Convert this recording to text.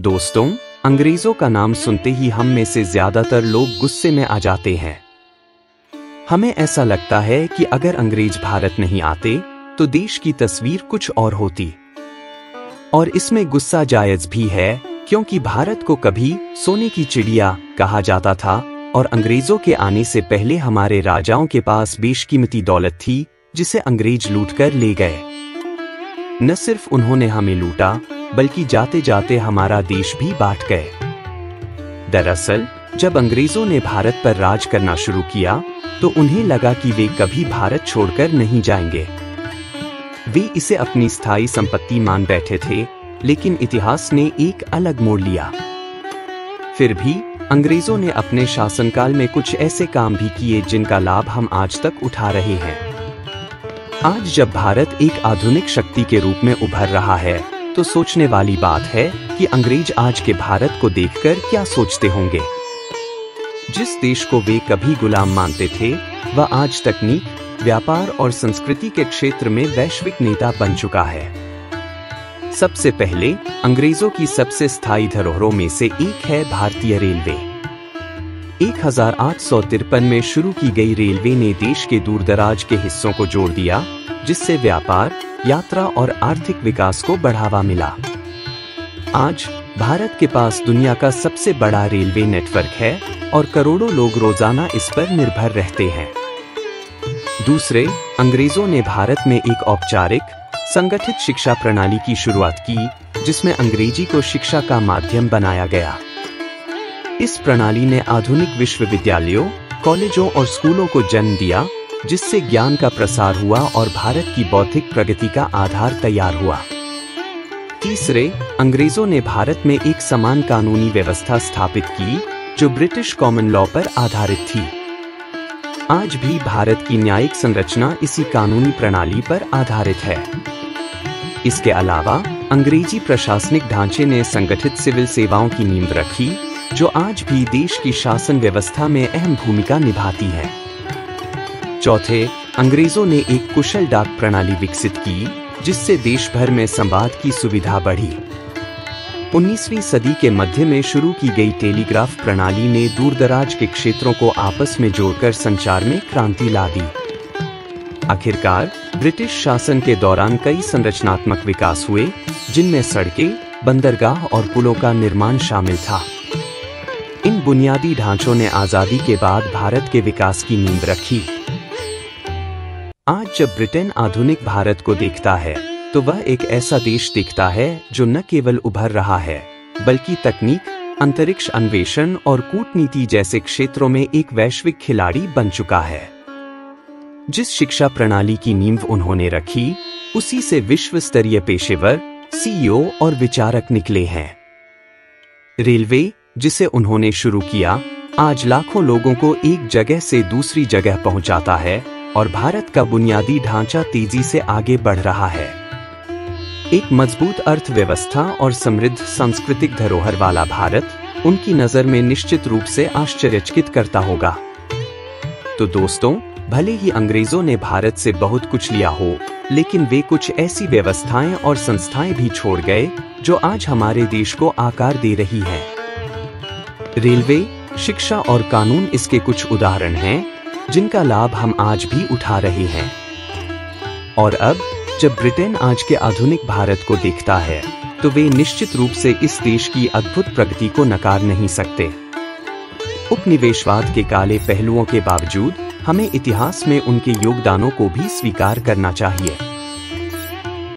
दोस्तों, अंग्रेजों का नाम सुनते ही हम में से ज्यादातर लोग गुस्से में आ जाते हैं। हमें ऐसा लगता है कि अगर अंग्रेज भारत नहीं आते तो देश की तस्वीर कुछ और होती। और इसमें गुस्सा जायज भी है, क्योंकि भारत को कभी सोने की चिड़िया कहा जाता था और अंग्रेजों के आने से पहले हमारे राजाओं के पास बेशकीमती दौलत थी जिसे अंग्रेज लूटकर ले गए। न सिर्फ उन्होंने हमें लूटा, बल्कि जाते जाते हमारा देश भी बांट गए। दरअसल जब अंग्रेजों ने भारत पर राज करना शुरू किया तो उन्हें लगा कि वे कभी भारत छोड़कर नहीं जाएंगे। वे इसे अपनी स्थायी संपत्ति मान बैठे थे, लेकिन इतिहास ने एक अलग मोड़ लिया। फिर भी अंग्रेजों ने अपने शासनकाल में कुछ ऐसे काम भी किए जिनका लाभ हम आज तक उठा रहे हैं। आज जब भारत एक आधुनिक शक्ति के रूप में उभर रहा है, तो सोचने वाली बात है कि अंग्रेज आज के भारत को देखकर क्या सोचते होंगे। जिस देश को वे कभी गुलाम मानते थे, वह आज तकनीक, व्यापार और संस्कृति के क्षेत्र में वैश्विक नेता बन चुका है। सबसे पहले अंग्रेजों की सबसे स्थायी धरोहरों में से एक है भारतीय रेलवे। 1853 में शुरू की गई रेलवे ने देश के दूरदराज के हिस्सों को जोड़ दिया, जिससे व्यापार, यात्रा और आर्थिक विकास को बढ़ावा मिला। आज भारत के पास दुनिया का सबसे बड़ा रेलवे नेटवर्क है और करोड़ों लोग रोजाना इस पर निर्भर रहते हैं। दूसरे, अंग्रेजों ने भारत में एक औपचारिक, संगठित शिक्षा प्रणाली की शुरुआत की, जिसमें अंग्रेजी को शिक्षा का माध्यम बनाया गया। इस प्रणाली ने आधुनिक विश्वविद्यालयों, कॉलेजों और स्कूलों को जन्म दिया, जिससे ज्ञान का प्रसार हुआ और भारत की बौद्धिक प्रगति का आधार तैयार हुआ। तीसरे, अंग्रेजों ने भारत में एक समान कानूनी व्यवस्था स्थापित की, जो ब्रिटिश कॉमन लॉ पर आधारित थी। आज भी भारत की न्यायिक संरचना इसी कानूनी प्रणाली पर आधारित है। इसके अलावा अंग्रेजी प्रशासनिक ढांचे ने संगठित सिविल सेवाओं की नींव रखी, जो आज भी देश की शासन व्यवस्था में अहम भूमिका निभाती है। चौथे, अंग्रेजों ने एक कुशल डाक प्रणाली विकसित की, जिससे देश भर में संवाद की सुविधा बढ़ी। 19वीं सदी के मध्य में शुरू की गई टेलीग्राफ प्रणाली ने दूरदराज के क्षेत्रों को आपस में जोड़कर संचार में क्रांति ला दी। आखिरकार ब्रिटिश शासन के दौरान कई संरचनात्मक विकास हुए, जिनमें सड़कें, बंदरगाह और पुलों का निर्माण शामिल था। इन बुनियादी ढांचों ने आजादी के बाद भारत के विकास की नींव रखी। आज जब ब्रिटेन आधुनिक भारत को देखता है, तो वह एक ऐसा देश दिखता है जो न केवल उभर रहा है, बल्कि तकनीक, अंतरिक्ष अन्वेषण और कूटनीति जैसे क्षेत्रों में एक वैश्विक खिलाड़ी बन चुका है। जिस शिक्षा प्रणाली की नींव उन्होंने रखी, उसी से विश्व स्तरीय पेशेवर, सीईओ और विचारक निकले हैं। रेलवे, जिसे उन्होंने शुरू किया, आज लाखों लोगों को एक जगह से दूसरी जगह पहुंचाता है और भारत का बुनियादी ढांचा तेजी से आगे बढ़ रहा है। एक मजबूत अर्थव्यवस्था और समृद्ध सांस्कृतिक धरोहर वाला भारत उनकी नजर में निश्चित रूप से आश्चर्यचकित करता होगा। तो दोस्तों, भले ही अंग्रेजों ने भारत से बहुत कुछ लिया हो, लेकिन वे कुछ ऐसी व्यवस्थाएं और संस्थाएं भी छोड़ गए जो आज हमारे देश को आकार दे रही हैं। रेलवे, शिक्षा और कानून इसके कुछ उदाहरण हैं, जिनका लाभ हम आज भी उठा रहे हैं। और अब जब ब्रिटेन आज के आधुनिक भारत को देखता है, तो वे निश्चित रूप से इस देश की अद्भुत प्रगति को नकार नहीं सकते। उपनिवेशवाद के काले पहलुओं के बावजूद हमें इतिहास में उनके योगदानों को भी स्वीकार करना चाहिए।